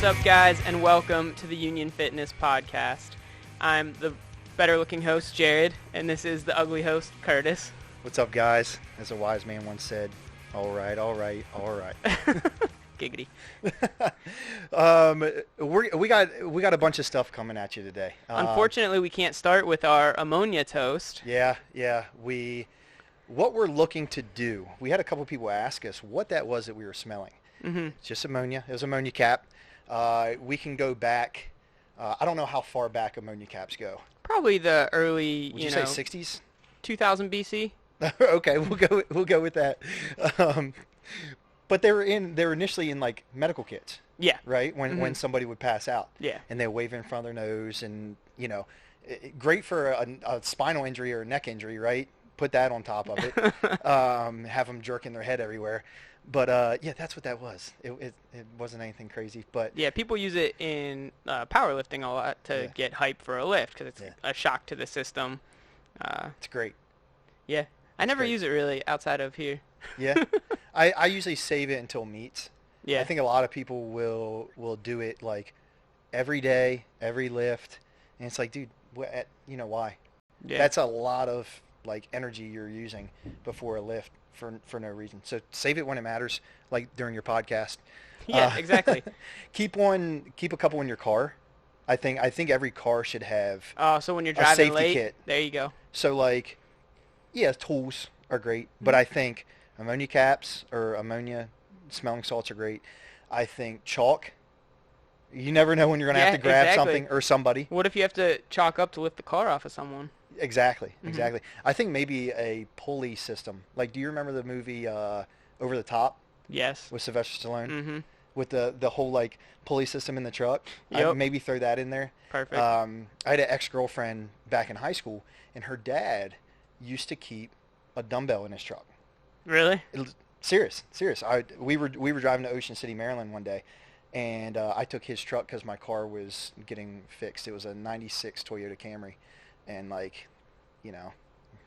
up, guys, and welcome to the Union Fitness Podcast. I'm the better-looking host, Jared, and this is the ugly host, Curtis. What's up, guys? As a wise man once said, all right. Giggity. We got a bunch of stuff coming at you today. Unfortunately, we can't start with our ammonia toast. Yeah. What we're looking to do, we had a couple people ask us what that was that we were smelling. Mm-hmm. It's just ammonia. It was ammonia cap. We can go back. I don't know how far back ammonia caps go. Probably the early, Would you say 60s? 2000 BC. Okay, we'll go with that. But they were initially in like medical kits. Yeah. Right? When somebody would pass out. Yeah. And they wave in front of their nose and, great for a spinal injury or a neck injury, right? Put that on top of it. Have them jerking their head everywhere. But, that's what that was. It wasn't anything crazy. But yeah, people use it in powerlifting a lot to get hype for a lift because it's a shock to the system. It's great. Yeah. I never use it really outside of here. Yeah. I usually save it until meets. Yeah. I think a lot of people will do it like every day, every lift. And it's like, dude, why? Yeah. That's a lot of like energy you're using before a lift for no reason. So save it when it matters, like during your podcast. Yeah, exactly. Keep a couple in your car. I think every car should have so when you're a driving safety late, kit. there you go. So like, yeah, tools are great, but I think ammonia caps or ammonia smelling salts are great. I think chalk. You never know when you're going to have to grab something or somebody. What if you have to chalk up to lift the car off of someone? Exactly. I think maybe a pulley system. Like, do you remember the movie Over the Top? Yes. With Sylvester Stallone? Mm-hmm. With the whole, like, pulley system in the truck? Yep. I'd maybe throw that in there. Perfect. I had an ex-girlfriend back in high school, and her dad used to keep a dumbbell in his truck. Really? Serious. We were driving to Ocean City, Maryland one day, and I took his truck because my car was getting fixed. It was a 96 Toyota Camry, and like,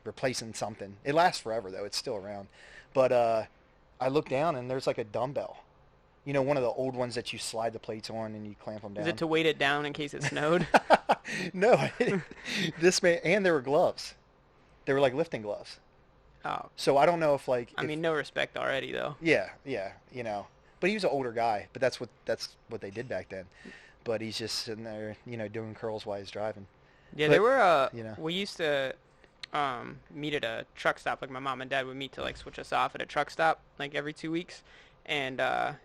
replacing something. It lasts forever though. It's still around. But I look down and there's like a dumbbell. One of the old ones that you slide the plates on and you clamp them down. Is it to weight it down in case it snowed? No. This man, and there were gloves. They were like lifting gloves. Oh. So I don't know if like... no respect already though. Yeah. But he was an older guy, but that's what they did back then. But he's just sitting there, doing curls while he's driving. Yeah, but, there were, we used to meet at a truck stop. Like my mom and dad would meet to like switch us off at a truck stop like every 2 weeks. And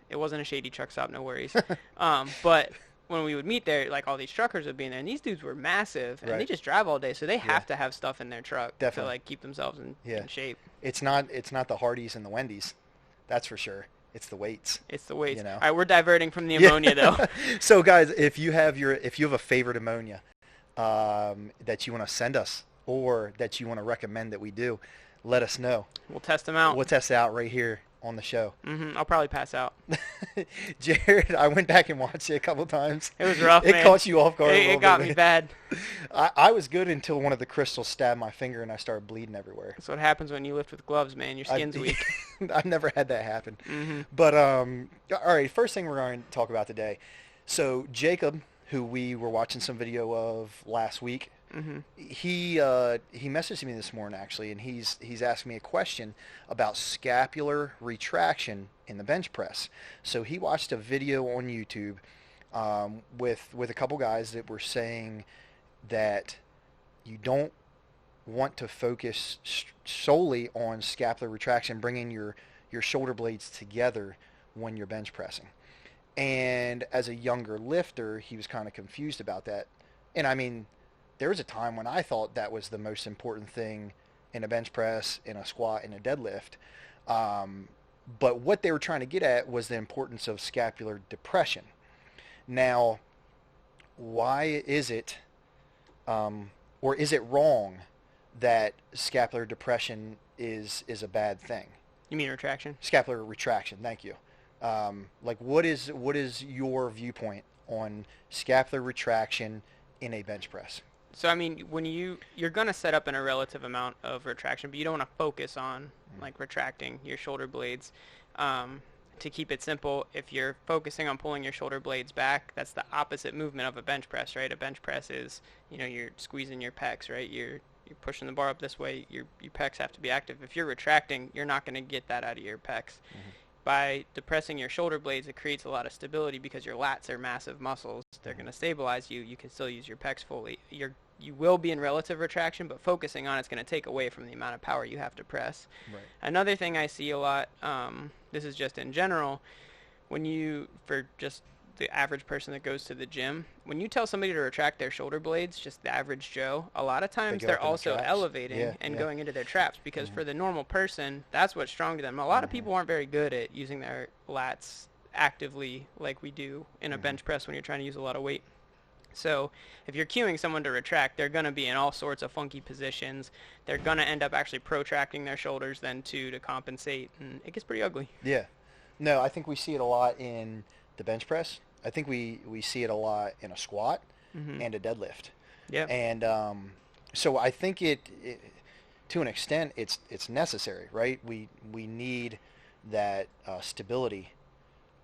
it wasn't a shady truck stop, no worries. But when we would meet there, like all these truckers would be in there, and these dudes were massive, and they just drive all day, so they have to have stuff in their truck to like keep themselves in shape. It's not the Hardys and the Wendy's, that's for sure. It's the weights. All right, we're diverting from the ammonia though. So guys, if you have a favorite ammonia that you want to send us or that you want to recommend that we do, let us know. We'll test them out. We'll test it out right here on the show. Mm-hmm. I'll probably pass out. Jared, I went back and watched it a couple times. It was rough, man. It caught you off guard a little bit. It got me bad. I was good until one of the crystals stabbed my finger and I started bleeding everywhere. That's what happens when you lift with gloves, man. Your skin's weak. I've never had that happen. Mm-hmm. But, all right, first thing we're going to talk about today. So Jacob, who we were watching some video of last week, he messaged me this morning actually, and he's asked me a question about scapular retraction in the bench press. So he watched a video on YouTube with a couple guys that were saying that you don't want to focus solely on scapular retraction, bringing your shoulder blades together when you're bench pressing. And as a younger lifter, he was kind of confused about that. And I mean, there was a time when I thought that was the most important thing in a bench press, in a squat, in a deadlift. But what they were trying to get at was the importance of scapular depression. Now, why is it, or is it wrong that scapular depression is a bad thing? You mean retraction? Scapular retraction, thank you. Like, what is your viewpoint on scapular retraction in a bench press? So, I mean, when you're going to set up in a relative amount of retraction, but you don't want to focus on, like, retracting your shoulder blades. to keep it simple, if you're focusing on pulling your shoulder blades back, that's the opposite movement of a bench press, right? A bench press is, you're squeezing your pecs, right? You're pushing the bar up this way. Your pecs have to be active. If you're retracting, you're not going to get that out of your pecs. Mm-hmm. By depressing your shoulder blades, it creates a lot of stability because your lats are massive muscles. They're going to stabilize you. You can still use your pecs fully. You will be in relative retraction, but focusing on it's going to take away from the amount of power you have to press. Right. Another thing I see a lot, this is just in general, for just the average person that goes to the gym, when you tell somebody to retract their shoulder blades, just the average Joe, a lot of times they're also elevating and going into their traps because for the normal person, that's what's strong to them. A lot of people aren't very good at using their lats actively like we do in a bench press when you're trying to use a lot of weight. So if you're cueing someone to retract, they're going to be in all sorts of funky positions. They're going to end up actually protracting their shoulders then too to compensate, and it gets pretty ugly. Yeah. No, I think we see it a lot in the bench press. I think we see it a lot in a squat and a deadlift. Yeah. And so I think it to an extent it's necessary, right? We need that stability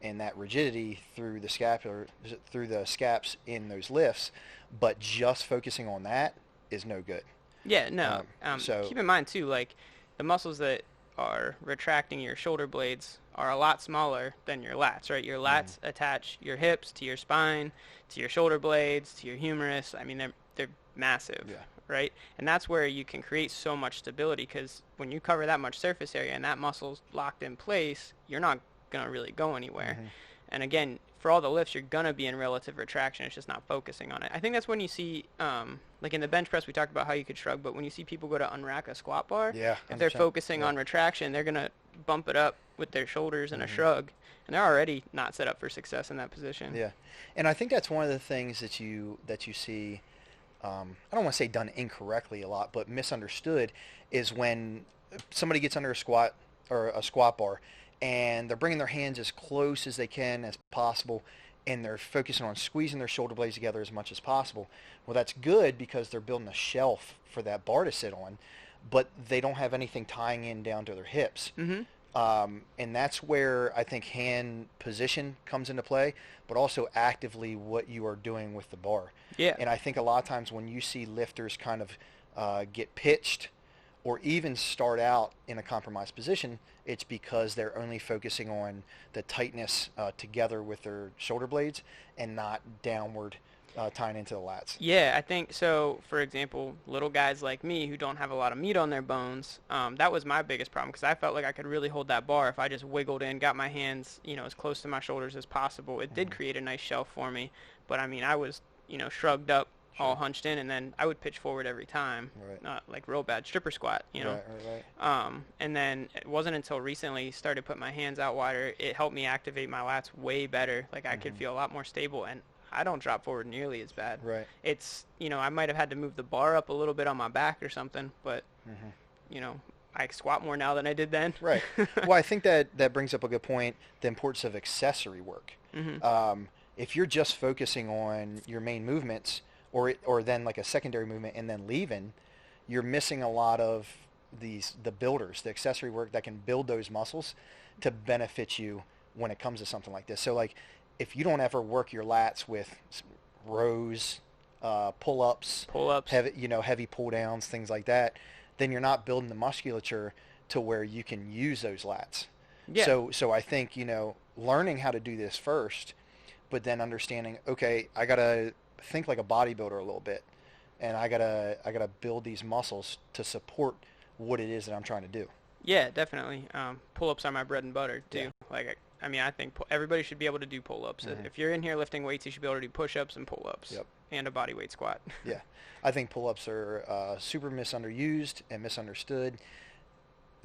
and that rigidity through the scaps in those lifts, but just focusing on that is no good. Yeah, no. So keep in mind too, like the muscles that are retracting your shoulder blades are a lot smaller than your lats, right? Your lats attach your hips to your spine, to your shoulder blades, to your humerus. I mean, they're massive, right? And that's where you can create so much stability because when you cover that much surface area and that muscle's locked in place, you're not going to really go anywhere. And again, for all the lifts, you're going to be in relative retraction. It's just not focusing on it. I think that's when you see, like in the bench press, we talked about how you could shrug, but when you see people go to unrack a squat bar, if they're focusing on retraction, they're going to bump it up with their shoulders in a shrug, and they're already not set up for success in that position. Yeah, and I think that's one of the things that you see, I don't want to say done incorrectly a lot, but misunderstood, is when somebody gets under a squat or a squat bar, and they're bringing their hands as close as they can as possible, and they're focusing on squeezing their shoulder blades together as much as possible. Well, that's good because they're building a shelf for that bar to sit on, but they don't have anything tying in down to their hips. And that's where I think hand position comes into play, but also actively what you are doing with the bar. Yeah. And I think a lot of times when you see lifters kind of get pitched or even start out in a compromised position, it's because they're only focusing on the tightness together with their shoulder blades and not downward tying into the lats. Yeah, I think so. For example, little guys like me who don't have a lot of meat on their bones, that was my biggest problem because I felt like I could really hold that bar if I just wiggled in, got my hands, as close to my shoulders as possible. It did create a nice shelf for me, but I mean, I was, shrugged up, all hunched in, and then I would pitch forward every time, like real bad stripper squat, Right. And then it wasn't until recently started putting my hands out wider, it helped me activate my lats way better. Like I could feel a lot more stable, and I don't drop forward nearly as bad. Right. It's, I might have had to move the bar up a little bit on my back or something, but, I squat more now than I did then. Right. Well, I think that brings up a good point, the importance of accessory work. If you're just focusing on your main movements or then like a secondary movement and then leaving, you're missing a lot of the builders, the accessory work that can build those muscles to benefit you when it comes to something like this. So like, if you don't ever work your lats with rows, pull-ups, heavy pull-downs, things like that, then you're not building the musculature to where you can use those lats. Yeah. So I think, learning how to do this first, but then understanding, okay, I got to think like a bodybuilder a little bit, and I got to build these muscles to support what it is that I'm trying to do. Yeah, definitely. Pull-ups are my bread and butter, too. Yeah. I think everybody should be able to do pull-ups. If you're in here lifting weights, you should be able to do push-ups and pull-ups and a body weight squat. Yeah. I think pull-ups are super misunderused and misunderstood.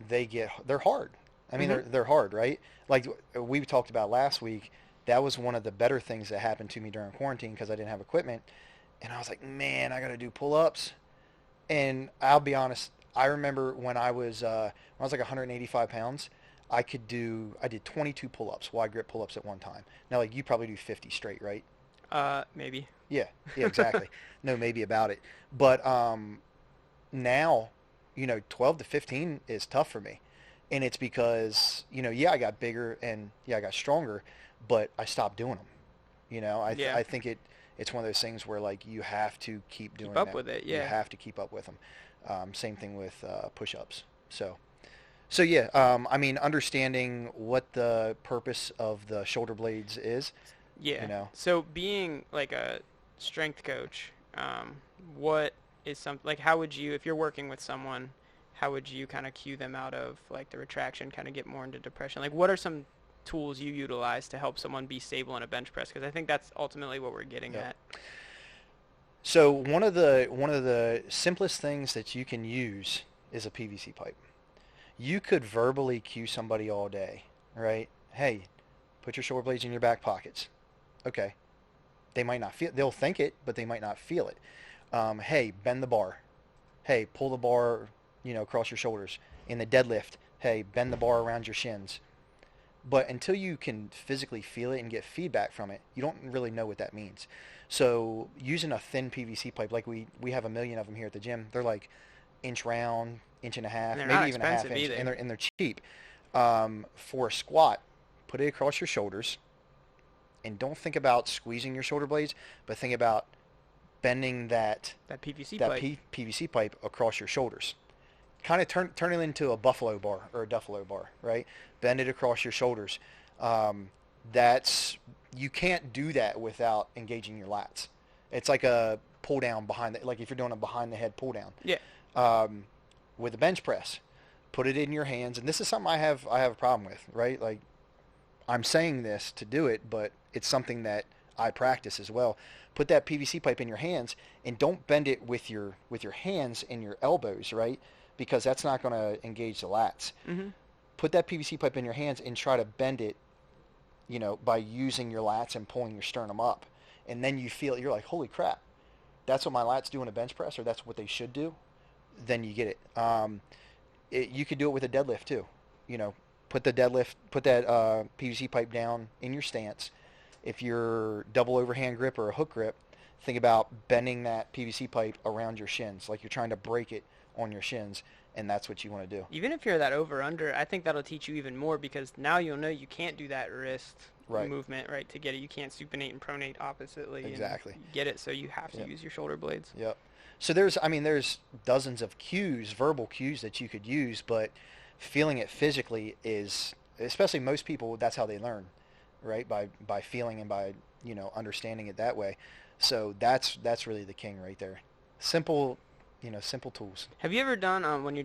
They're hard. I mean, they're hard, right? Like we talked about last week, that was one of the better things that happened to me during quarantine because I didn't have equipment. And I was like, man, I got to do pull-ups. And I'll be honest, I remember when I was like 185 pounds, I did 22 pull-ups, wide grip pull-ups at one time. Now, like you probably do 50 straight, right? Maybe. Yeah, exactly. No, maybe about it. But now, 12 to 15 is tough for me. And it's because, yeah, I got bigger and yeah, I got stronger, but I stopped doing them. Yeah. I think it's one of those things where like you have to keep doing Keep up them. with it. You Yeah. have to keep up with them. Same thing with push-ups. So yeah, I mean, understanding what the purpose of the shoulder blades is, you Yeah. know, So being like a strength coach, what is some like how would you if you're working with someone, how would you kind of cue them out of like the retraction, kind of get more into depression? Like what are some tools you utilize to help someone be stable in a bench press? Because I think that's ultimately what we're getting yep. at. So one of the simplest things that you can use is a PVC pipe. You could verbally cue somebody all day, right? Hey, put your shoulder blades in your back pockets. Okay. They might not feel. They'll think it, but they might not feel it. Hey, bend the bar. Hey, pull the bar, across your shoulders. In the deadlift, hey, bend the bar around your shins. But until you can physically feel it and get feedback from it, you don't really know what that means. So using a thin PVC pipe, like we have a million of them here at the gym, they're like inch round, inch and a And half, they're maybe not even a half expensive inch, and either. they're cheap. For a squat, put it across your shoulders, and don't think about squeezing your shoulder blades, but think about bending that That PVC that pipe. PVC pipe across your shoulders. Kind of turn it into a buffalo bar or a duffalo bar, right? Bend it across your shoulders. Um, that's you can't do that without engaging your lats. It's like a pull down like if you're doing a behind the head pull down. Yeah. Um, with a bench press, put it in your hands, and this is something I have a problem with, right? Like I'm saying this to do it, but it's something that I practice as well. Put that PVC pipe in your hands and don't bend it with your hands and your elbows, right? Because that's not going to engage the lats. Mhm. Put that PVC pipe in your hands and try to bend it, by using your lats and pulling your sternum up. And then you're like, holy crap, that's what my lats do in a bench press, or that's what they should do. Then you get it. You could do it with a deadlift too. You know, put that PVC pipe down in your stance. If you're double overhand grip or a hook grip, think about bending that PVC pipe around your shins, like you're trying to break it on your shins, and that's what you want to do. Even if you're that over under, I think that'll teach you even more because now you'll know you can't do that wrist Right. movement right to get it. You can't supinate and pronate oppositely and Exactly. get it. So you have to Yep. use your shoulder blades. Yep. So there's dozens of cues, verbal cues that you could use, but feeling it physically is, especially most people, that's how they learn, right? By feeling and by understanding it that way. So that's really the king right there. Simple, simple tools. Have you ever done when you're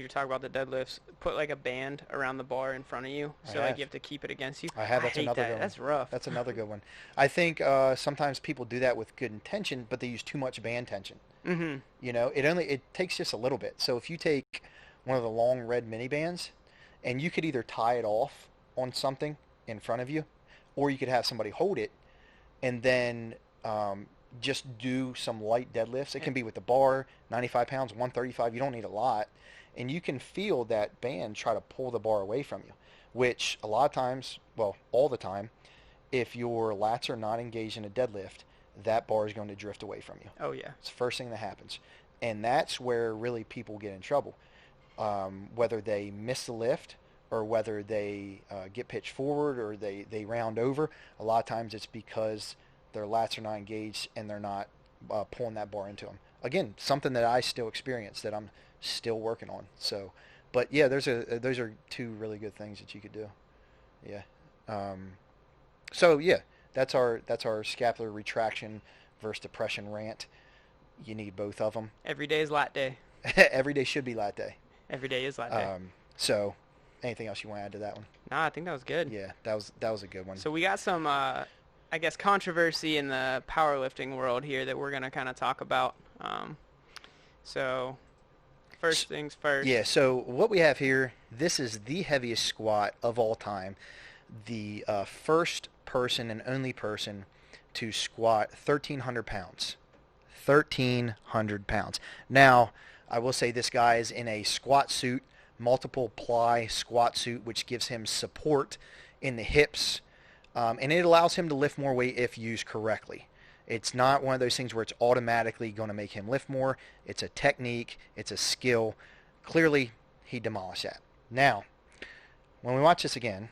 talking about the deadlifts, put like a band around the bar in front of you, I so like have. you have to keep it against you? I have. I That's hate another that. good one. That's rough. That's another good one. I think sometimes people do that with good intention, but they use too much band tension. Mhm. It takes just a little bit. So if you take one of the long red mini bands, and you could either tie it off on something in front of you, or you could have somebody hold it, and then just do some light deadlifts. It And can be with the bar, 95 pounds, 135. You don't need a lot, and you can feel that band try to pull the bar away from you, which a lot of times, well, all the time, if your lats are not engaged in a deadlift, that bar is going to drift away from you. oh yeah. It's the first thing that happens. And that's where really people get in trouble. Whether they miss the lift or whether they get pitched forward or they round over, a lot of times it's because their lats are not engaged and they're not pulling that bar into them. Again, something that I still experience that I'm still working on. So, but yeah, those are two really good things that you could do. Yeah. So yeah, that's our scapular retraction versus depression rant. You need both of them. Every day is lat day. Every day should be lat day. Every day is lat day. So anything else you want to add to that one? Nah, I think that was good. Yeah, that was a good one. So we got some, I guess, controversy in the powerlifting world here that we're gonna kind of talk about. So first things first. Yeah, so what we have here, this is the heaviest squat of all time. The first person and only person to squat 1,300 pounds. 1,300 pounds. Now, I will say this guy is in a squat suit, multiple ply squat suit, which gives him support in the hips, and it allows him to lift more weight if used correctly. It's not one of those things where it's automatically going to make him lift more. It's a technique. It's a skill. Clearly, he demolished that. Now, when we watch this again,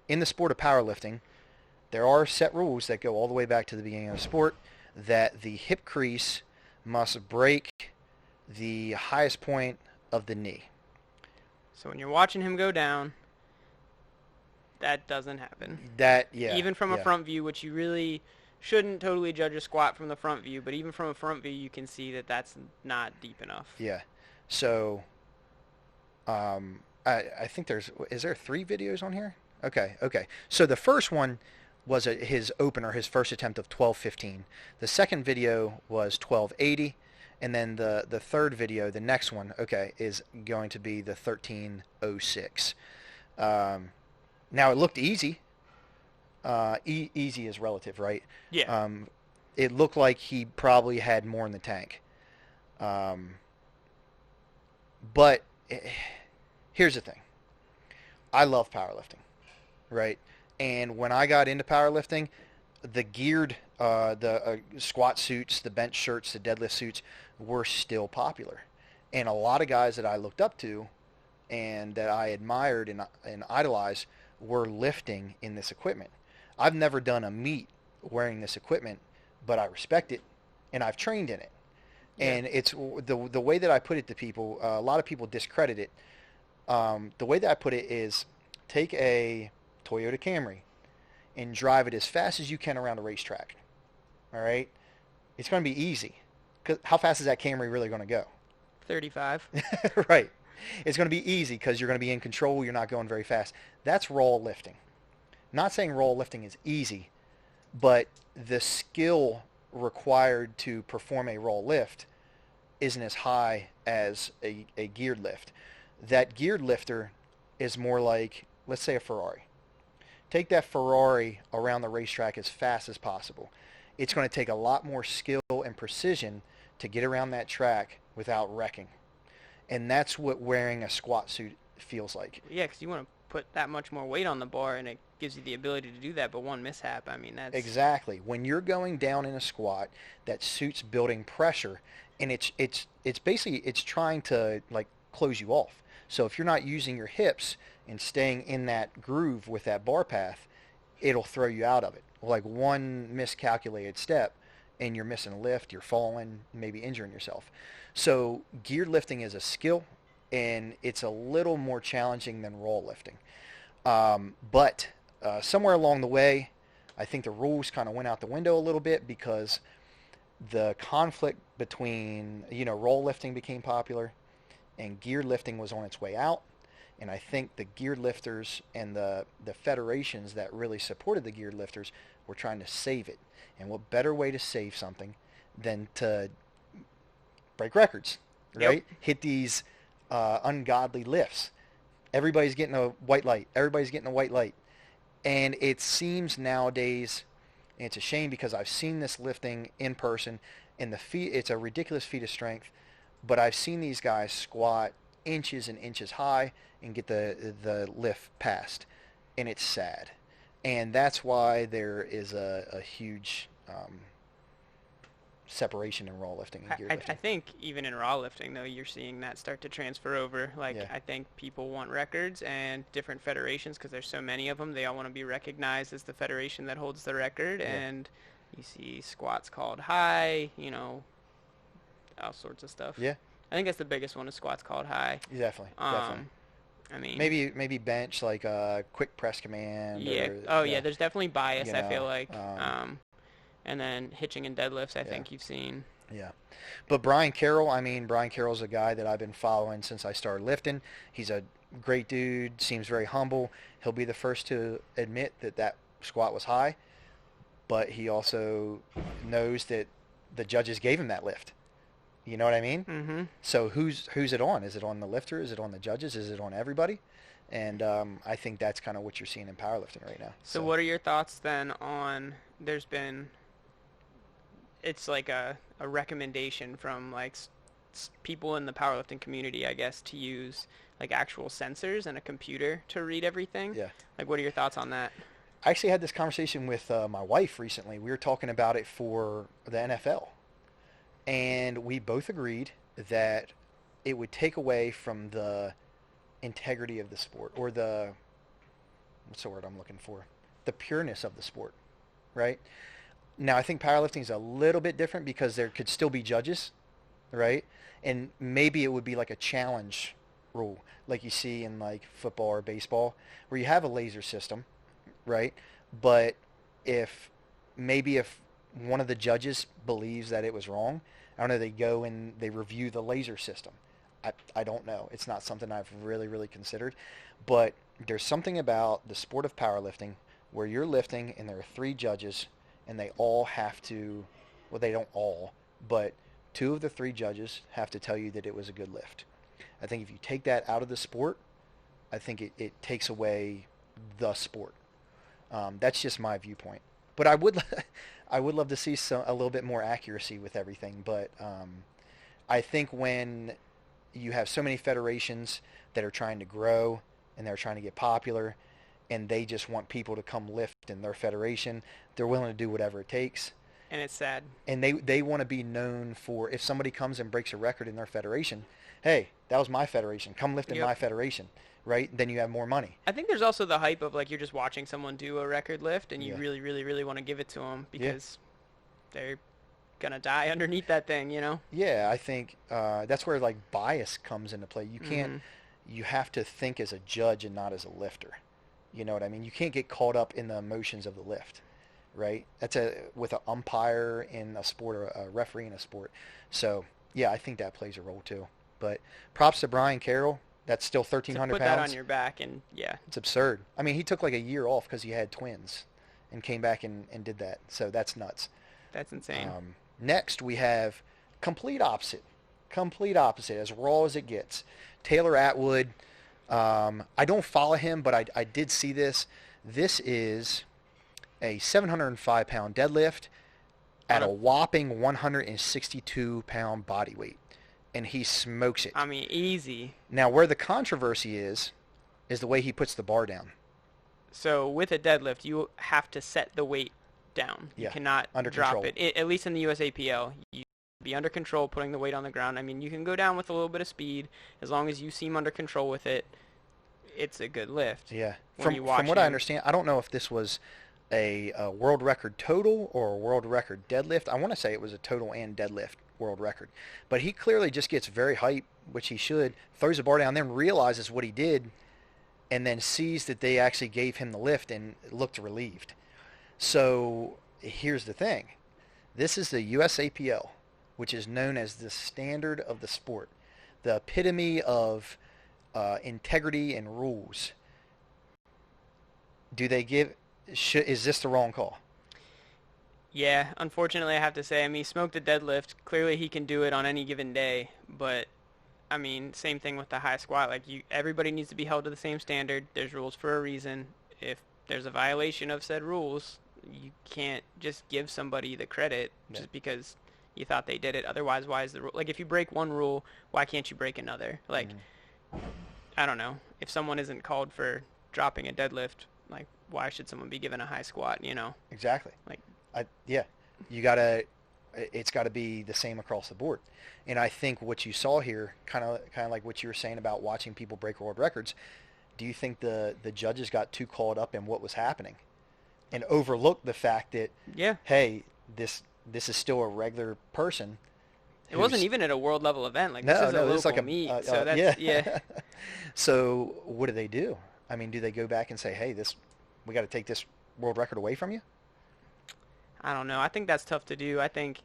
in the sport of powerlifting, there are set rules that go all the way back to the beginning of the sport, that the hip crease must break the highest point of the knee. So when you're watching him go down, that doesn't happen. Even from a front view, which you really shouldn't totally judge a squat from the front view, but even from a front view, you can see that that's not deep enough. Yeah. So, I think is there 3 videos on here? Okay. So the first one was his opener, his first attempt of 12:15. The second video was 12:80. And then the third video, the next one, is going to be the 13:06. Now, it looked easy. Easy is relative, right? Yeah. It looked like he probably had more in the tank. But here's the thing. I love powerlifting, right? And when I got into powerlifting, the geared, squat suits, the bench shirts, the deadlift suits were still popular. And a lot of guys that I looked up to and that I admired and idolized were lifting in this equipment. I've never done a meet wearing this equipment, but I respect it, and I've trained in it. Yeah. And it's the way that I put it to people, a lot of people discredit it. The way that I put it is, take a Toyota Camry and drive it as fast as you can around a racetrack. All right? It's going to be easy. 'Cause how fast is that Camry really going to go? 35. Right. It's going to be easy because you're going to be in control. You're not going very fast. That's raw lifting. Not saying raw lifting is easy, but the skill required to perform a raw lift isn't as high as a geared lift. That geared lifter is more like, let's say, a Ferrari. Take that Ferrari around the racetrack as fast as possible. It's going to take a lot more skill and precision to get around that track without wrecking. And that's what wearing a squat suit feels like. Yeah, because you want to put that much more weight on the bar, and it gives you the ability to do that. But one mishap, I mean, that's... Exactly. When you're going down in a squat, that suit's building pressure, and it's basically, it's trying to, like, close you off. So if you're not using your hips and staying in that groove with that bar path, it'll throw you out of it. Like one miscalculated step, and you're missing a lift, you're falling, maybe injuring yourself. So geared lifting is a skill, and it's a little more challenging than raw lifting. But somewhere along the way, I think the rules kind of went out the window a little bit, because the conflict between, raw lifting became popular and geared lifting was on its way out. And I think the geared lifters and the federations that really supported the geared lifters were trying to save it. And what better way to save something than to break records, right? Yep. Hit these ungodly lifts. Everybody's getting a white light. And it seems nowadays, and it's a shame because I've seen this lifting in person, and it's a ridiculous feat of strength, but I've seen these guys squat inches and inches high and get the lift passed, and it's sad. And that's why there is a huge separation in raw lifting and gear lifting. I think even in raw lifting, though, you're seeing that start to transfer over. I think people want records, and different federations, because there's so many of them, they all want to be recognized as the federation that holds the record. Yeah. And you see squats called high, all sorts of stuff. Yeah. I think that's the biggest one, is squats called high. Definitely. I mean, maybe bench, like a quick press command. Yeah. Yeah. There's definitely bias. I feel like. And then hitching and deadlifts, I think you've seen. Yeah. But Brian Carroll's a guy that I've been following since I started lifting. He's a great dude. Seems very humble. He'll be the first to admit that squat was high, but he also knows that the judges gave him that lift. You know what I mean? Mm-hmm. So who's it on? Is it on the lifter? Is it on the judges? Is it on everybody? And I think that's kind of what you're seeing in powerlifting right now. So what are your thoughts then on, it's like a recommendation from like people in the powerlifting community, I guess, to use like actual sensors and a computer to read everything? Yeah. Like, what are your thoughts on that? I actually had this conversation with my wife recently. We were talking about it for the NFL. And we both agreed that it would take away from the integrity of the sport, or what's the word I'm looking for? The pureness of the sport, right? Now, I think powerlifting is a little bit different because there could still be judges, right? And maybe it would be like a challenge rule, like you see in like football or baseball, where you have a laser system, right? But if if one of the judges believes that it was wrong, I don't know, they go and they review the laser system. I don't know. It's not something I've really, really considered. But there's something about the sport of powerlifting where you're lifting and there are three judges and they all have to, well, they don't all, but two of the three judges have to tell you that it was a good lift. I think if you take that out of the sport, I think it takes away the sport. That's just my viewpoint. But I would love to see a little bit more accuracy with everything. But I think when you have so many federations that are trying to grow and they're trying to get popular, and they just want people to come lift in their federation, they're willing to do whatever it takes. And it's sad. And they want to be known for, if somebody comes and breaks a record in their federation, hey, that was my federation. Come lift in my federation, right? Then you have more money. I think there's also the hype of like you're just watching someone do a record lift and you really, really, really want to give it to them because they're gonna die underneath that thing, you know? Yeah, I think that's where like bias comes into play. You can't. You have to think as a judge and not as a lifter. You know what I mean? You can't get caught up in the emotions of the lift, right? That's with an umpire in a sport or a referee in a sport. So yeah, I think that plays a role too. But props to Brian Carroll. That's still 1,300 pounds. Put that on your back, and yeah, it's absurd. I mean, he took like a year off because he had twins, and came back and did that. So that's nuts. That's insane. Next, we have complete opposite, as raw as it gets. Taylor Atwood. I don't follow him, but I did see this. This is a 705-pound deadlift at a whopping 162-pound body weight, and he smokes it. I mean, easy. Now, where the controversy is the way he puts the bar down. So with a deadlift, you have to set the weight down. You cannot drop it. At least in the USAPL, you be under control, putting the weight on the ground. I mean, you can go down with a little bit of speed as long as you seem under control with it. It's a good lift. Yeah. From what I understand, I don't know if this was a world record total or a world record deadlift. I want to say it was a total and deadlift world record. But he clearly just gets very hyped, which he should, throws the bar down, then realizes what he did, and then sees that they actually gave him the lift and looked relieved. So here's the thing. This is the USAPL, which is known as the standard of the sport, the epitome of integrity and rules. Is this the wrong call? Yeah, unfortunately I have to say. I mean, he smoked a deadlift. Clearly he can do it on any given day, but I mean, same thing with the high squat. Like everybody needs to be held to the same standard. There's rules for a reason. If there's a violation of said rules, you can't just give somebody the credit just because you thought they did it. Otherwise, why is the rule? Like, if you break one rule, why can't you break another? Like, I don't know. If someone isn't called for dropping a deadlift, like, why should someone be given a high squat, you know? Exactly. Like, it's got to be the same across the board. And I think what you saw here, kind of like what you were saying about watching people break world records, do you think the judges got too caught up in what was happening and overlooked the fact that, hey, this is still a regular person? It wasn't even at a world level event. Like, this is a local meet. So that's, So what do? I mean, do they go back and say, hey, we got to take this world record away from you? I don't know. I think that's tough to do. I think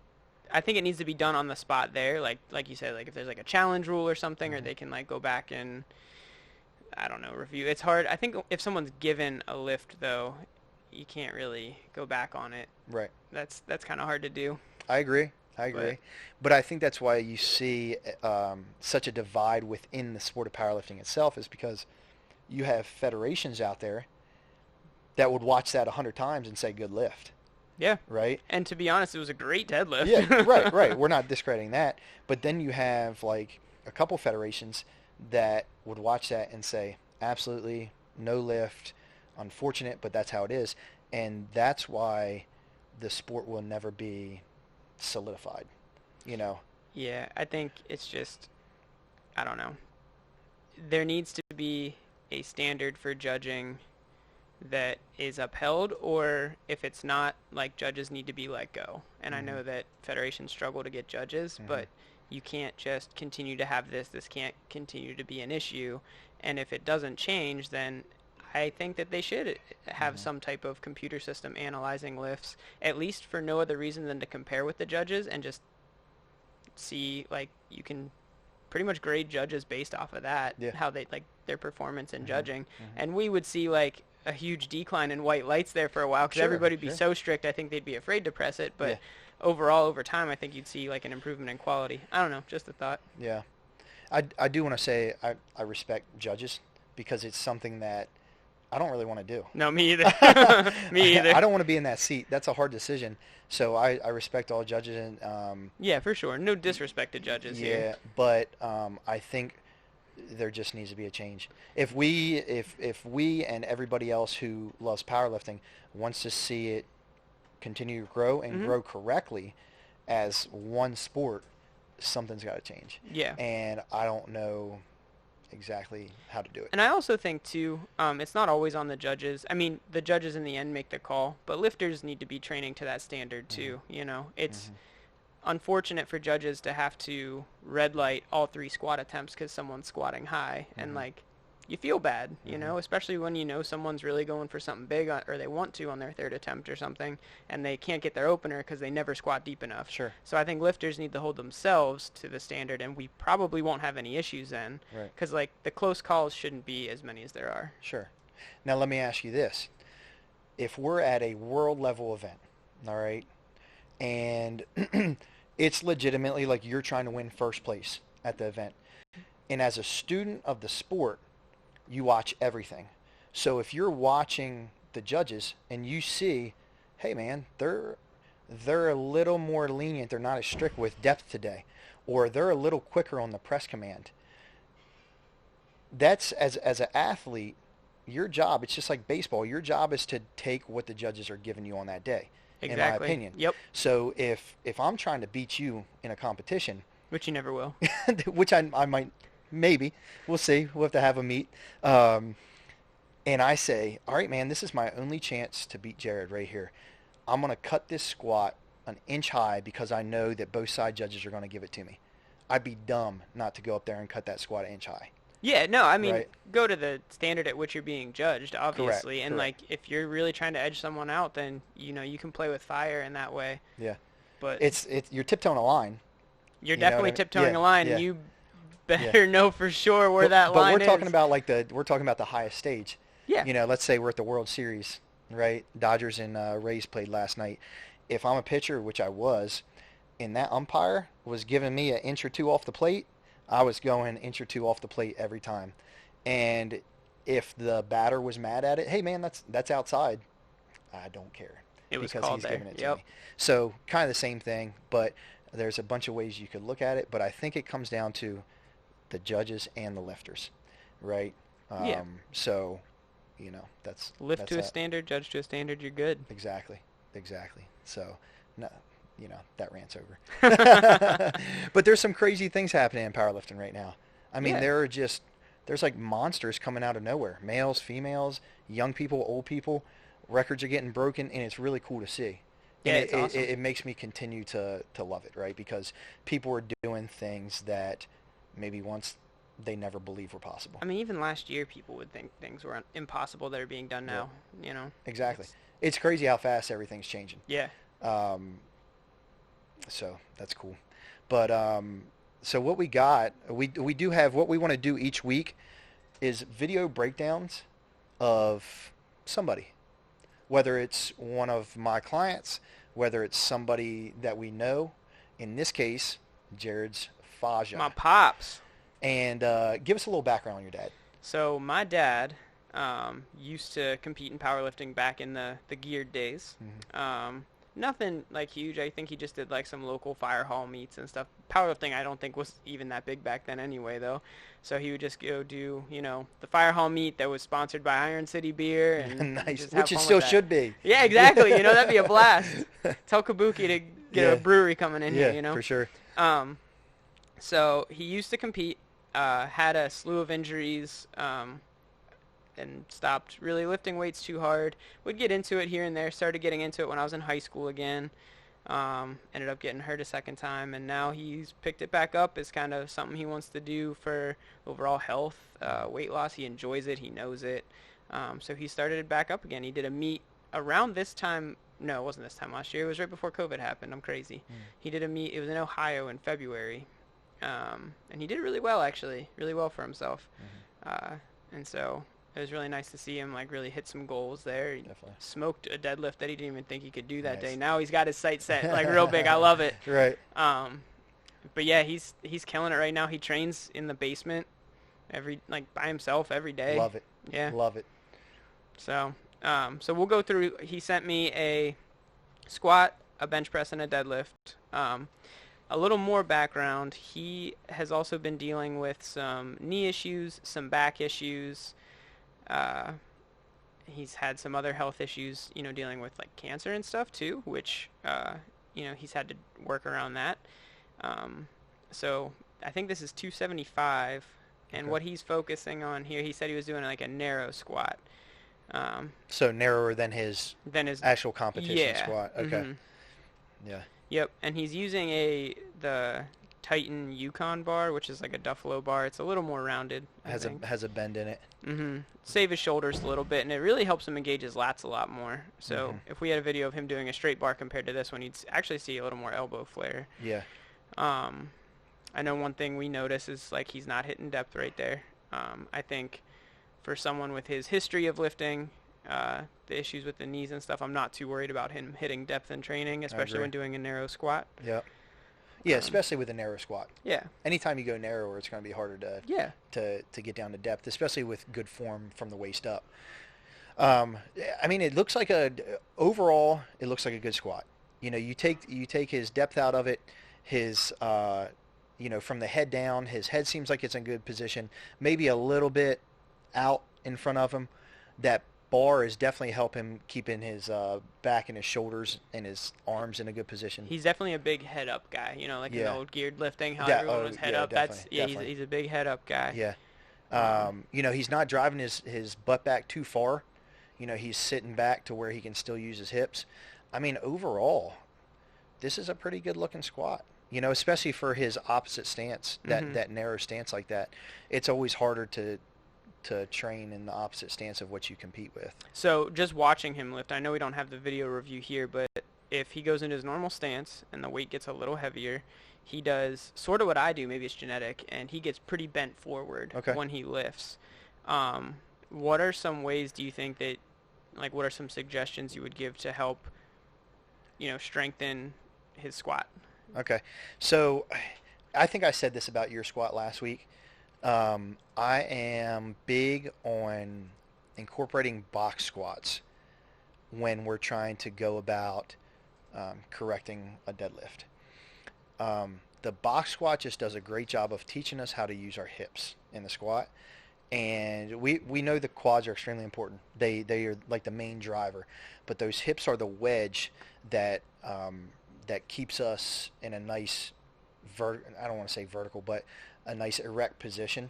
it needs to be done on the spot there. Like you said, like if there's like a challenge rule or something, or they can like go back and, I don't know, review. It's hard. I think if someone's given a lift though, you can't really go back on it. Right. That's kind of hard to do. I agree. But I think that's why you see such a divide within the sport of powerlifting itself, is because you have federations out there that would watch that 100 times and say good lift. Yeah. Right? And to be honest, it was a great deadlift. Yeah, right. We're not discrediting that. But then you have like a couple federations that would watch that and say, absolutely no lift, unfortunate, but that's how it is. And that's why the sport will never be solidified, you know? Yeah, I think it's just, I don't know. there needs to be a standard for judging that is upheld, or if it's not, like, judges need to be let go. And I know that federations struggle to get judges, but you can't just continue to have this can't continue to be an issue. And if it doesn't change, then I think that they should have some type of computer system analyzing lifts, at least for no other reason than to compare with the judges and just see, like, you can pretty much grade judges based off of that, how they, like, their performance in judging. And we would see, like, a huge decline in white lights there for a while because everybody would be so strict, I think they'd be afraid to press it. But overall, over time, I think you'd see, like, an improvement in quality. I don't know, just a thought. Yeah. I do want to say I respect judges because it's something that I don't really want to do. No, me either. Me either. I don't want to be in that seat. That's a hard decision. So I respect all judges. And yeah, for sure. No disrespect to judges here. Yeah, but I think there just needs to be a change. If we and everybody else who loves powerlifting wants to see it continue to grow and grow correctly as one sport, something's got to change. Yeah. And I don't know exactly how to do it. And I also think, too, it's not always on the judges. I mean, the judges in the end make the call, but lifters need to be training to that standard, too. You know, it's unfortunate for judges to have to red light all 3 squat attempts because someone's squatting high. And, like, you feel bad, you know, especially when you know someone's really going for something big or they want to on their 3rd attempt or something, and they can't get their opener because they never squat deep enough. Sure. So I think lifters need to hold themselves to the standard, and we probably won't have any issues then. Right. Because, like, the close calls shouldn't be as many as there are. Sure. Now let me ask you this. If we're at a world level event, all right, and it's legitimately like you're trying to win first place at the event, and as a student of the sport, you watch everything. So if you're watching the judges and you see, hey man, they're a little more lenient, they're not as strict with depth today, or they're a little quicker on the press command. That's as an athlete, your job, it's just like baseball, your job is to take what the judges are giving you on that day. Exactly. In my opinion. Yep. So if I'm trying to beat you in a competition, which you never will, which I might, maybe, we'll see, we'll have to have a meet, and I say, all right, man, this is my only chance to beat Jared right here. I'm going to cut this squat an inch high because I know that both side judges are going to give it to me. I'd be dumb not to go up there and cut that squat an inch high. Yeah, no, I mean, go to the standard at which you're being judged, obviously. Correct, and, like, if you're really trying to edge someone out, then, you know, you can play with fire in that way. Yeah. But it's you're tiptoeing a line. You're definitely tiptoeing a line, and you Yeah. better know for sure where that line is. But we're talking about we're talking about the highest stage. Yeah. You know, let's say we're at the World Series, right? Dodgers and Rays played last night. If I'm a pitcher, which I was, and that umpire was giving me an inch or two off the plate, I was going an inch or two off the plate every time. And if the batter was mad at it, hey man, that's outside. I don't care. It was because called he's there. giving it to me. So kind of the same thing, but there's a bunch of ways you could look at it. But I think it comes down to the judges and the lifters, right? Yeah. So, you know, that's lift to a standard, judge to a standard. You're good. Exactly. So, no, you know, that rant's over. But there's some crazy things happening in powerlifting right now. I mean, there's like monsters coming out of nowhere. Males, females, young people, old people. Records are getting broken, and it's really cool to see. Yeah, and it's awesome. It makes me continue to love it, right? Because people are doing things that maybe once they never believed were possible. I mean, even last year, people would think things were impossible that are being done now, you know? Exactly. It's crazy how fast everything's changing. Yeah. So that's cool. But so what we got, we do have, what we want to do each week is video breakdowns of somebody. Whether it's one of my clients, whether it's somebody that we know. In this case, Jared's Faja. My pops. And give us a little background on your dad. So my dad used to compete in powerlifting back in the geared days. Mm-hmm. Nothing like huge. I think he just did like some local fire hall meets and stuff. Powerlifting I don't think was even that big back then anyway though. So he would just go do, you know, the fire hall meet that was sponsored by Iron City Beer and nice, which it still should be. Yeah, exactly. You know, that'd be a blast. Tell Kabuki to get a brewery coming in here, you know. For sure. So he used to compete had a slew of injuries, and stopped really lifting weights too hard. Would get into it here and there. Started getting into it when I was in high school again. Ended up getting hurt a second time, and now he's picked it back up. It's kind of something he wants to do for overall health, weight loss. He enjoys it. He knows it. So he started it back up again. He did a meet around this time. No, it wasn't this time last year. It was right before COVID happened. I'm crazy. He did a meet. It was in Ohio in February. And he did really well, actually. Really well for himself. And so it was really nice to see him like really hit some goals there. He Definitely. smoked a deadlift that he didn't even think he could do that Nice. day. Now he's got his sights set like real big. I love it. Right. But yeah, he's killing it right now. He trains in the basement by himself every day. Love it. Yeah. Love it. So we'll go through. He sent me a squat, a bench press, and a deadlift. A little more background. He has also been dealing with some knee issues, some back issues. He's had some other health issues, dealing with like cancer and stuff too, which, he's had to work around that. So I think this is 275, and Okay. what he's focusing on here, he said he was doing like a narrow squat. So narrower than his Then his actual competition yeah. squat. Okay. Mhm. Yeah. Yep, and he's using the Titan Yukon bar, which is like a Duffalo bar. It's a little more rounded. I think. Has a bend in it. Save his shoulders a little bit, and it really helps him engage his lats a lot more. So Mhm. if we had a video of him doing a straight bar compared to this one, you'd actually see a little more elbow flare. Yeah. I know one thing we notice is like he's not hitting depth right there. I think for someone with his history of lifting, the issues with the knees and stuff, I'm not too worried about him hitting depth in training, especially agree. when doing a narrow squat. Yeah. Yeah, especially with a narrow squat. Yeah. Anytime you go narrower, it's going to be harder Yeah. to get down to depth, especially with good form from the waist up. I mean, it looks like overall, it looks like a good squat. You take his depth out of it, his from the head down, his head seems like it's in good position, maybe a little bit out in front of him. That bar is definitely helping keeping his back and his shoulders and his arms in a good position. He's definitely a big head up guy, like in the Yeah. old geared lifting, how Yeah, everyone was head yeah, up. definitely. He's a big head up guy. Yeah. He's not driving his butt back too far. He's sitting back to where he can still use his hips. I mean, overall, this is a pretty good looking squat. Especially for his opposite stance, that narrow stance like that. It's always harder to train in the opposite stance of what you compete with. So just watching him lift, I know we don't have the video review here, but if he goes into his normal stance and the weight gets a little heavier, he does sort of what I do, maybe it's genetic, and he gets pretty bent forward when he lifts. What are some ways do you think that, like, what are some suggestions you would give to help, strengthen his squat? Okay. So I think I said this about your squat last week. I am big on incorporating box squats when we're trying to go about correcting a deadlift. The box squat just does a great job of teaching us how to use our hips in the squat. And we know the quads are extremely important. They are like the main driver. But those hips are the wedge that keeps us in a nice, I don't want to say vertical, but a nice erect position.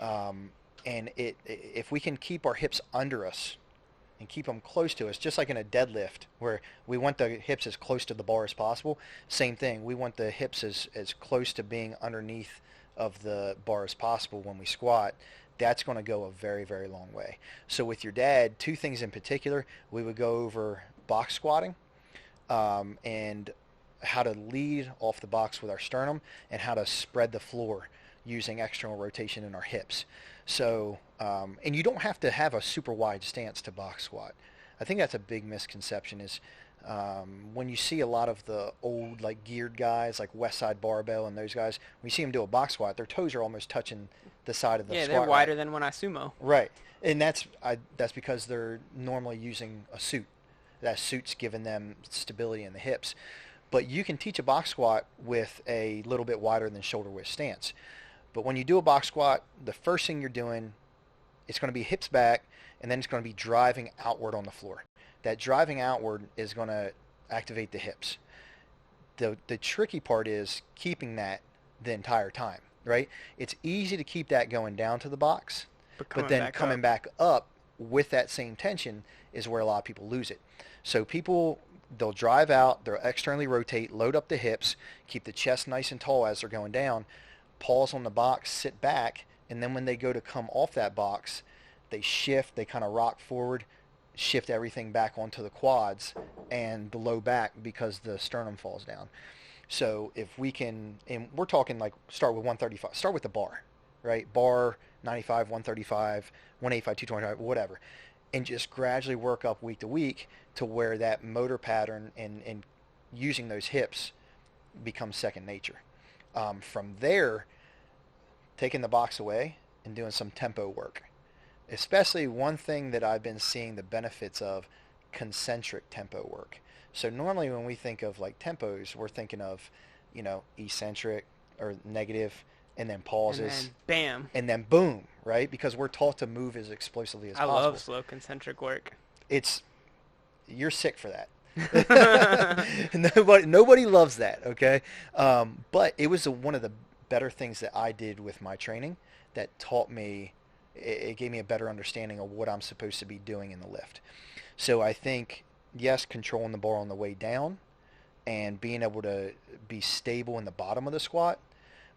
And if we can keep our hips under us and keep them close to us, just like in a deadlift where we want the hips as close to the bar as possible, same thing. We want the hips as close to being underneath of the bar as possible when we squat. That's going to go a very, very long way. So with your dad, two things in particular, we would go over box squatting and how to lead off the box with our sternum and how to spread the floor using external rotation in our hips. So, and you don't have to have a super wide stance to box squat. I think that's a big misconception is when you see a lot of the old like geared guys like Westside Barbell and those guys, when you see them do a box squat, their toes are almost touching the side of the squat. Yeah, they're wider rack. than when I sumo. Right. And that's because they're normally using a suit. That suit's giving them stability in the hips. But you can teach a box squat with a little bit wider than shoulder width stance. But when you do a box squat, the first thing you're doing, it's going to be hips back, and then it's going to be driving outward on the floor. That driving outward is going to activate the hips. The tricky part is keeping that the entire time. right? It's easy to keep that going down to the box, But but then back coming up. back up with that same tension is where a lot of people lose it. So people, they'll drive out, they'll externally rotate, load up the hips, keep the chest nice and tall as they're going down, pause on the box, sit back, and then when they go to come off that box, they shift, they kind of rock forward, shift everything back onto the quads and the low back because the sternum falls down. So if we can, and we're talking like start with 135, start with the bar, right? Bar 95, 135, 185, 225, whatever, and just gradually work up week to week to where that motor pattern and using those hips becomes second nature. From there, taking the box away and doing some tempo work. Especially one thing that I've been seeing the benefits of, concentric tempo work. So normally when we think of like tempos, we're thinking of, eccentric or negative and then And pauses then bam. and then boom, right? Because we're taught to move as explosively as I possible. love slow concentric work. You're sick for that. Nobody loves that, okay? But it was one of the better things that I did with my training that taught me, it gave me a better understanding of what I'm supposed to be doing in the lift. So I think, yes, controlling the bar on the way down and being able to be stable in the bottom of the squat,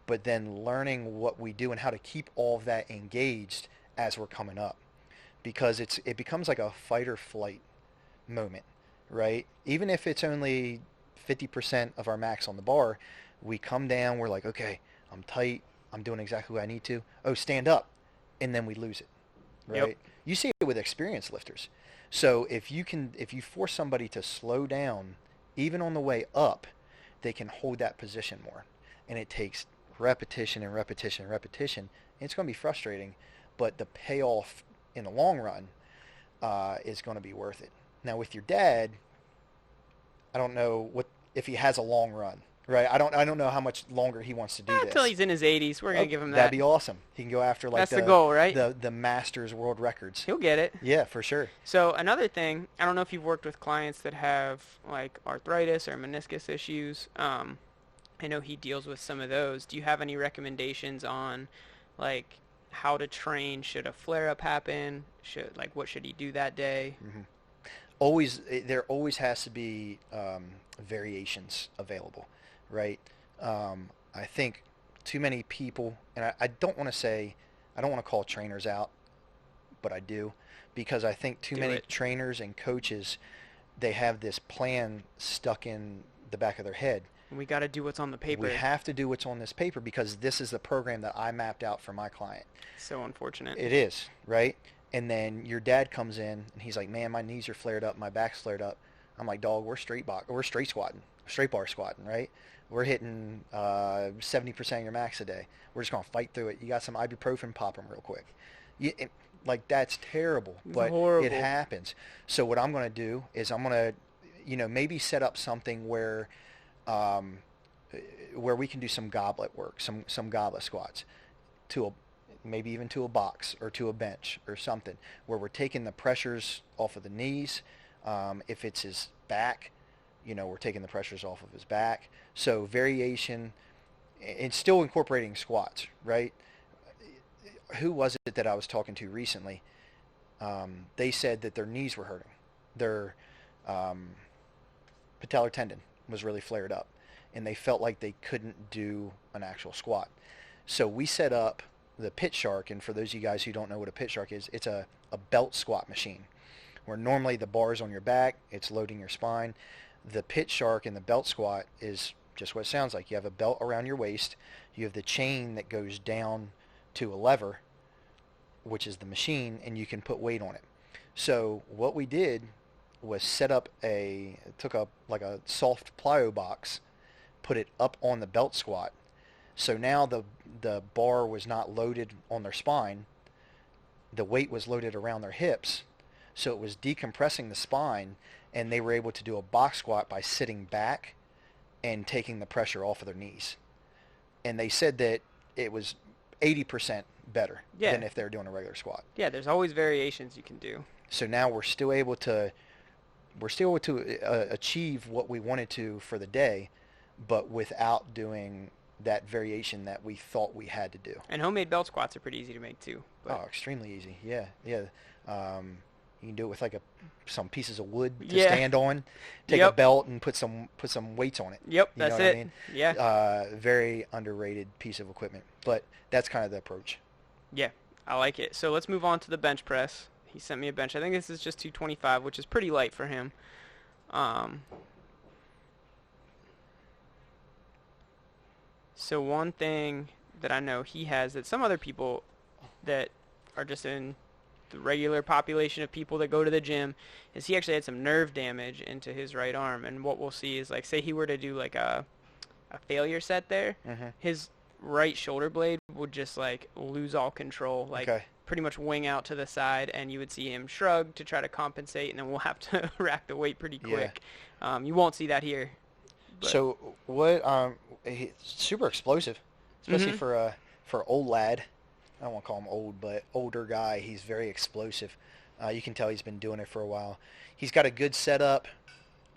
but then learning what we do and how to keep all of that engaged as we're coming up. Because it becomes like a fight or flight moment, right? Even if it's only 50% of our max on the bar, we come down, we're like, okay, I'm tight, I'm doing exactly what I need to. Oh, stand up. And then we lose it, right? Yep. You see it with experienced lifters. So if you force somebody to slow down, even on the way up, they can hold that position more. And it takes repetition and repetition and repetition. And it's going to be frustrating, but the payoff in the long run is going to be worth it. Now with your dad, I don't know if he has a long run, right? I don't know how much longer he wants to do Until this. he's in his 80s, we're gonna give him that. That'd be awesome. He can go after like That's the goal, right? the Masters world records. He'll get it. Yeah, for sure. So another thing, I don't know if you've worked with clients that have like arthritis or meniscus issues. I know he deals with some of those. Do you have any recommendations on like how to train? Should a flare up happen? What should he do that day? There always has to be variations available, right? I think too many people, and I don't want to call trainers out, but I do, because I think too many trainers and coaches, they have this plan stuck in the back of their head. We got to do what's on the paper. We have to do what's on this paper because this is the program that I mapped out for my client. So unfortunate. It is, right? And then your dad comes in and he's like, man, my knees are flared up, my back's flared up. I'm like, dog, we're straight squatting, straight bar squatting, right? We're hitting 70% of your max a day. We're just going to fight through it. You got some ibuprofen, pop them real quick. That's terrible, but horrible. It happens. So what I'm going to do is I'm going to, maybe set up something where we can do some goblet work, some goblet squats maybe even to a box or to a bench or something where we're taking the pressures off of the knees. If it's his back, we're taking the pressures off of his back. So variation and still incorporating squats, right? Who was it that I was talking to recently? They said that their knees were hurting. Their patellar tendon was really flared up and they felt like they couldn't do an actual squat. So we set up the Pit Shark, and for those of you guys who don't know what a Pit Shark is, it's a belt squat machine where normally the bar is on your back, it's loading your spine. The Pit Shark and the belt squat is just what it sounds like. You have a belt around your waist, you have the chain that goes down to a lever, which is the machine, and you can put weight on it. So what we did was took a soft plyo box, put it up on the belt squat. So now the bar was not loaded on their spine. The weight was loaded around their hips. So it was decompressing the spine, and they were able to do a box squat by sitting back and taking the pressure off of their knees. And they said that it was 80% better than if they were doing a regular squat. Yeah, there's always variations you can do. So now we're still able to achieve what we wanted to for the day, but without doing that variation that we thought we had to do. And homemade belt squats are pretty easy to make too. Oh, extremely easy. Yeah, yeah. You can do it with like some pieces of wood to Yeah. stand on. Take a Yep. belt and put some weights on it. Yep, You know that's what I it. mean? Yeah. Very underrated piece of equipment, but that's kind of the approach. Yeah, I like it. So let's move on to the bench press. He sent me a bench. I think this is just 225, which is pretty light for him. So one thing that I know he has that some other people that are just in the regular population of people that go to the gym is he actually had some nerve damage into his right arm. And what we'll see is, like, say he were to do like a failure set there, his right shoulder blade would just like lose all control, like Okay. pretty much wing out to the side, and you would see him shrug to try to compensate, and then we'll have to rack the weight pretty quick. You won't see that here. But So what? Super explosive, especially for an old lad. I don't want to call him old, but older guy. He's very explosive. You can tell he's been doing it for a while. He's got a good setup.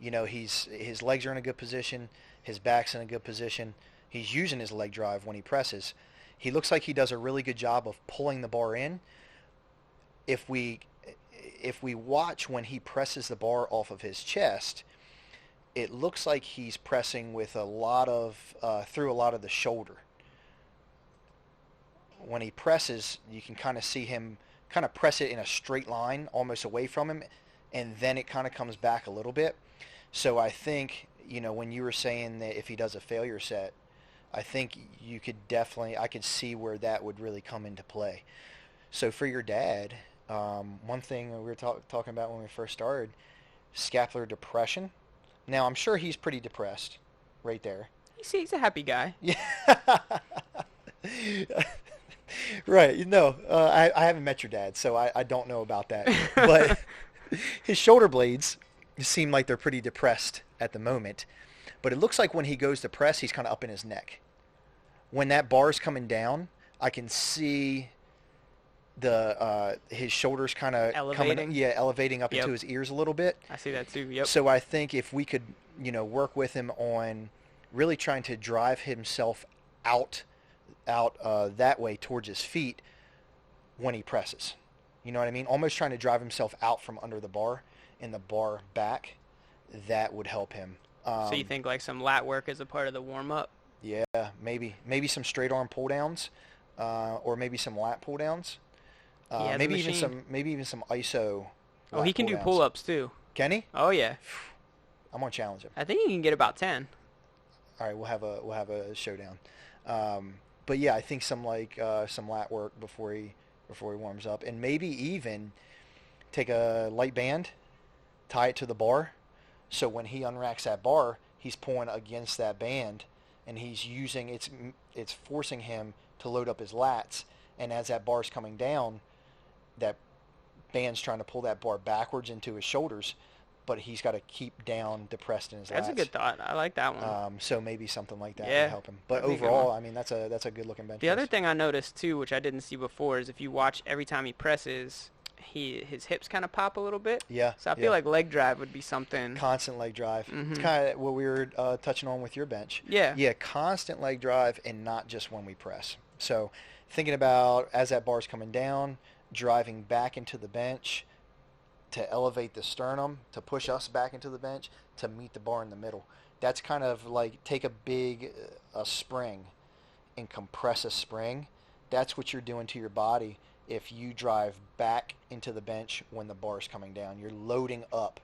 You know, his legs are in a good position. His back's in a good position. He's using his leg drive when he presses. He looks like he does a really good job of pulling the bar in. If we watch when he presses the bar off of his chest, it looks like he's pressing with a lot of through a lot of the shoulder. When he presses, you can kind of see him kind of press it in a straight line, almost away from him, and then it kind of comes back a little bit. So I think, you know, when you were saying that if he does a failure set, I think you could definitely, I could see where that would really come into play. So for your dad, one thing we were talking about when we first started, scapular depression. Now, I'm sure he's pretty depressed right there. he's a happy guy. Yeah. Right. You know, I haven't met your dad, so I don't know about that. But his shoulder blades seem like they're pretty depressed at the moment. But it looks like when he goes to press, he's kind of up in his neck. When that bar's coming down, I can see his shoulders kind of Elevating? elevating up Yep. into his ears a little bit. I see that too. Yep. So I think if we could, you know, work with him on really trying to drive himself out that way towards his feet when he presses. You know what I mean? Almost trying to drive himself out from under the bar and the bar back. That would help him. So you think like some lat work as a part of the warm-up? Yeah, maybe some straight arm pull downs, or maybe some lat pull downs. He has a Maybe even machine. some ISO. Oh, lat he can do pull-downs. pull-ups too. Can he? Oh yeah. I'm gonna challenge him. I think he can get about 10. All right, we'll have a showdown. But yeah, I think some lat work before he warms up, and maybe even take a light band, tie it to the bar, so when he unracks that bar, he's pulling against that band, and he's using it's forcing him to load up his lats, and as that bar's coming down, that band's trying to pull that bar backwards into his shoulders, but he's got to keep down depressed in his lats. That's a good thought. I like that one. So maybe something like that Yeah, would help him. But that'd be a good overall, one. I mean, that's a good looking bench The press. other thing I noticed too, which I didn't see before, is if you watch every time he presses, his hips kind of pop a little bit. Yeah. So I feel like leg drive would be something. constant leg drive. It's Mhm. kind of what we were touching on with your bench. Yeah. Yeah, constant leg drive and not just when we press. So thinking about as that bar's coming down, driving back into the bench to elevate the sternum, to push us back into the bench, to meet the bar in the middle. That's kind of like take a big spring and compress a spring. That's what you're doing to your body if you drive back into the bench when the bar is coming down. You're loading up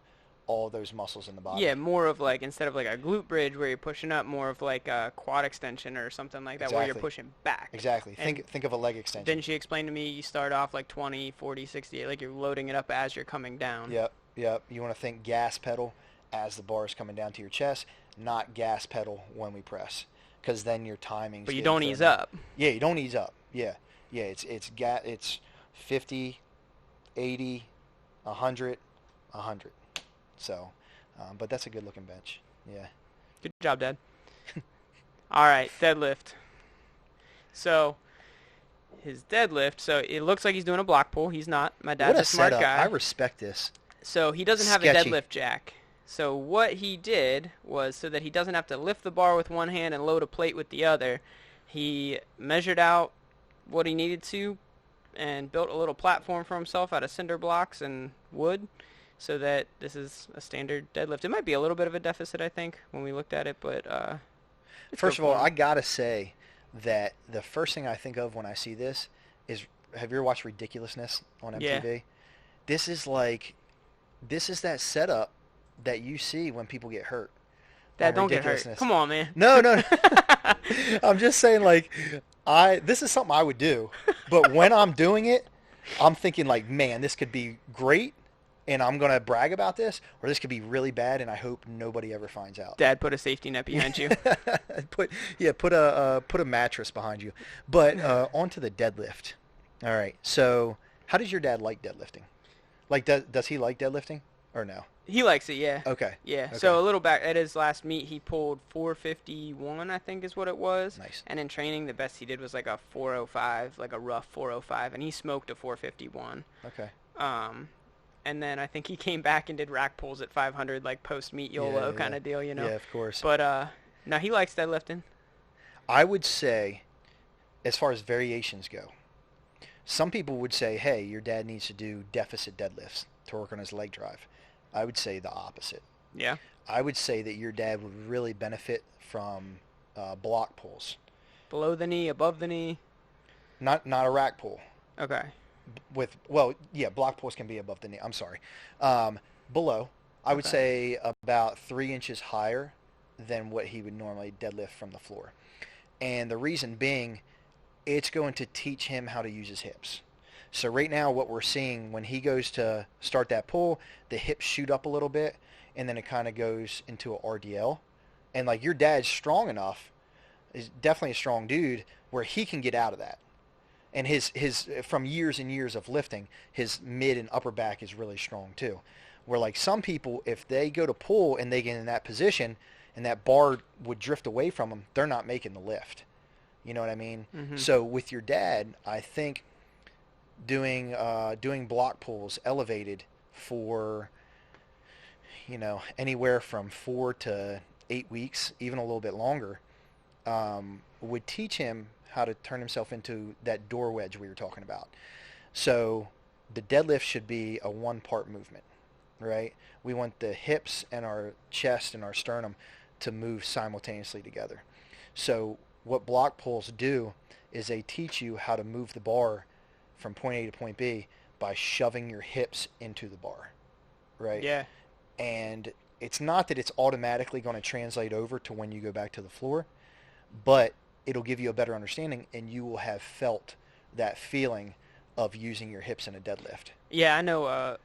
all those muscles in the body. Yeah, more of like, instead of like a glute bridge where you're pushing up, more of like a quad extension or something like that where you're Exactly. pushing back. Exactly. And Think of a leg extension. Didn't she explain to me you start off like 20, 40, 60, like you're loading it up as you're coming down? Yep. You want to think gas pedal as the bar is coming down to your chest, not gas pedal when we press, because then your timing's But you getting don't ease thrown up. Yeah, you don't ease up. Yeah. It's 50, 80, 100, 100. So, but that's a good looking bench. Yeah. Good job, Dad. All right, deadlift. So his deadlift, so it looks like he's doing a block pull. He's not. My dad's What a a smart setup. guy. I respect this. So he doesn't have Sketchy. a deadlift jack. So what he did was, so that he doesn't have to lift the bar with one hand and load a plate with the other, he measured out what he needed to and built a little platform for himself out of cinder blocks and wood, so that this is a standard deadlift. It might be a little bit of a deficit, I think, when we looked at it, but First of all, I gotta say that the first thing I think of when I see this is, have you ever watched Ridiculousness on MTV? Yeah. This is that setup that you see when people get hurt. Dad, on don't get hurt. Ridiculousness. Come on, man. No, no, no. I'm just saying, like, this is something I would do, but when I'm doing it, I'm thinking like, man, this could be great, and I'm gonna brag about this, or this could be really bad, and I hope nobody ever finds out. Dad, put a safety net behind you. put a mattress behind you. But onto the deadlift. All right. So, how does your dad like deadlifting? Like, does he like deadlifting or no? He likes it, yeah. Okay. Yeah. Okay. So a little back at his last meet, he pulled 451, I think is what it was. Nice. And in training, the best he did was like a 405, like a rough 405, and he smoked a 451. Okay. And then I think he came back and did rack pulls at 500, like post-meet YOLO kind of deal, you know? Yeah, of course. But no, he likes deadlifting. I would say, as far as variations go, some people would say, hey, your dad needs to do deficit deadlifts to work on his leg drive. I would say the opposite. Yeah. I would say that your dad would really benefit from block pulls. Below the knee, above the knee. Not a rack pull. Okay. Block pulls can be above the knee. I'm sorry. Below, I would say about 3 inches higher than what he would normally deadlift from the floor. And the reason being, it's going to teach him how to use his hips. So right now what we're seeing when he goes to start that pull, the hips shoot up a little bit, and then it kind of goes into a RDL. And like your dad's strong enough, is definitely a strong dude, where he can get out of that. And his from years and years of lifting, his mid and upper back is really strong too. Where like some people, if they go to pull and they get in that position and that bar would drift away from them, they're not making the lift. You know what I mean? Mm-hmm. So with your dad, I think doing block pulls elevated for, anywhere from 4 to 8 weeks, even a little bit longer, would teach him how to turn himself into that door wedge we were talking about. So the deadlift should be a one-part movement, right? We want the hips and our chest and our sternum to move simultaneously together. So what block pulls do is they teach you how to move the bar from point A to point B by shoving your hips into the bar, right? Yeah. And it's not that it's automatically going to translate over to when you go back to the floor, but it'll give you a better understanding, and you will have felt that feeling of using your hips in a deadlift. Yeah, I know,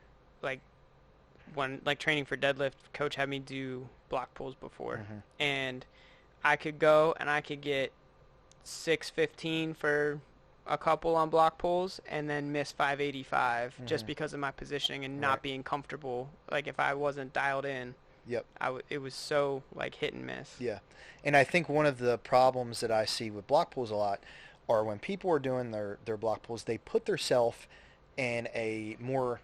when training for deadlift, coach had me do block pulls before, mm-hmm. and I could go and I could get 615 for a couple on block pulls and then miss 585 mm-hmm. just because of my positioning and not being comfortable. Like if I wasn't dialed in, yep, it was so like hit and miss. Yeah, and I think one of the problems that I see with block pulls a lot are when people are doing their block pulls, they put themselves in a more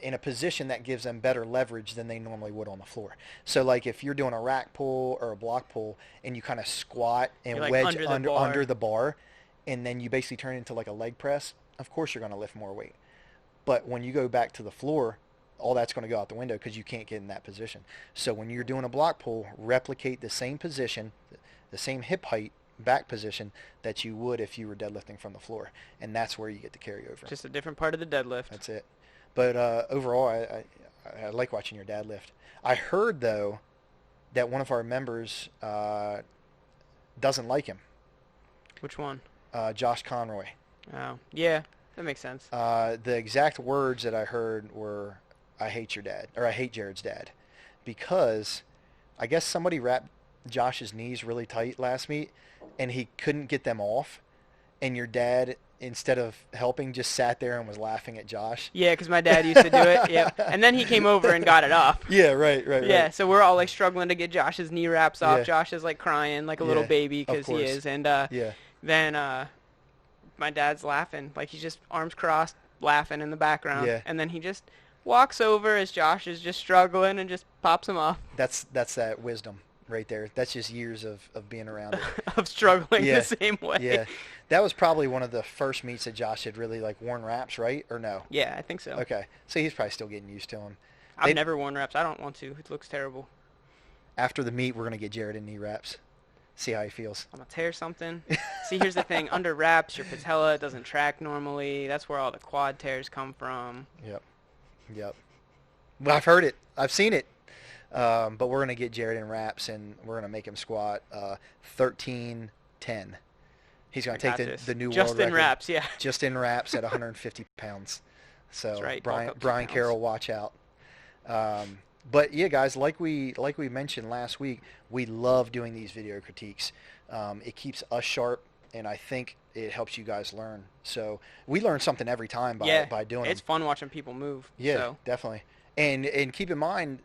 in a position that gives them better leverage than they normally would on the floor. So like if you're doing a rack pull or a block pull and you kind of squat and like wedge under the bar, and then you basically turn it into like a leg press, of course you're going to lift more weight. But when you go back to the floor, all that's going to go out the window because you can't get in that position. So when you're doing a block pull, replicate the same position, the same hip height, back position that you would if you were deadlifting from the floor. And that's where you get the carryover. Just a different part of the deadlift. That's it. But overall, I like watching your dad lift. I heard, though, that one of our members doesn't like him. Which one? Josh Conroy. Oh, yeah, that makes sense. The exact words that I heard were, I hate your dad, or I hate Jared's dad, because I guess somebody wrapped Josh's knees really tight last meet, and he couldn't get them off, and your dad, instead of helping, just sat there and was laughing at Josh. Yeah, because my dad used to do it. Yep. And then he came over and got it off. Yeah, right. Yeah, so we're all like struggling to get Josh's knee wraps off. Yeah. Josh is like crying like a little baby because he is. And then my dad's laughing, like he's just arms crossed, laughing in the background. Yeah. And then he just walks over as Josh is just struggling and just pops him off That's that wisdom right there. That's just years of being around it. of struggling Yeah, the same way. yeah. That was probably one of the first meets that Josh had really like worn wraps, right? Or no? Yeah, I think so. Okay, so he's probably still getting used to them. I've never worn wraps. I don't want to. It looks terrible. After the meet, we're gonna get Jared in knee wraps. See how he feels. I'm gonna tear something. See, here's the thing. Under wraps, your patella doesn't track normally. That's where all the quad tears come from. Yep. Yep. Well, I've heard it. I've seen it. But we're gonna get Jared in wraps, and we're gonna make him squat 13-10. He's gonna take the new just world in record. Wraps, yeah. Just in wraps at 150 pounds. So That's right. Brian Carroll, watch out. But yeah, guys, like we mentioned last week, we love doing these video critiques. It keeps us sharp, and I think it helps you guys learn. So we learn something every time by doing it. It's fun watching people move. Yeah, so. definitely. And keep in mind,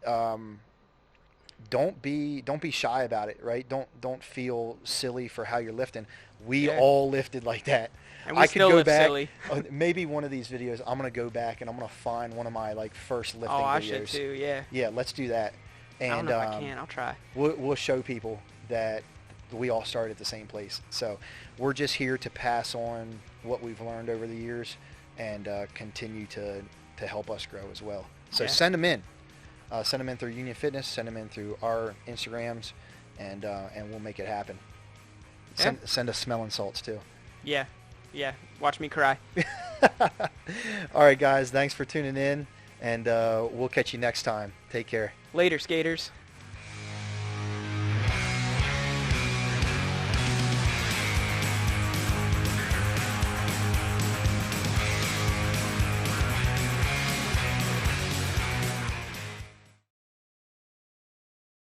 don't be shy about it, right? Don't feel silly for how you're lifting. We all lifted like that. And we still lift silly. Maybe one of these videos, I'm gonna go back and I'm gonna find one of my like first lifting videos. Oh, I should too. Yeah. Yeah, let's do that. And I don't know if I can. I'll try. We'll show people that we all started at the same place. So we're just here to pass on what we've learned over the years and continue to help us grow as well. So send them in. Send them in through Union Fitness. Send them in through our Instagrams, and we'll make it happen. Send us smelling salts too. Yeah. Yeah. Watch me cry. All right, guys. Thanks for tuning in, and we'll catch you next time. Take care. Later, skaters.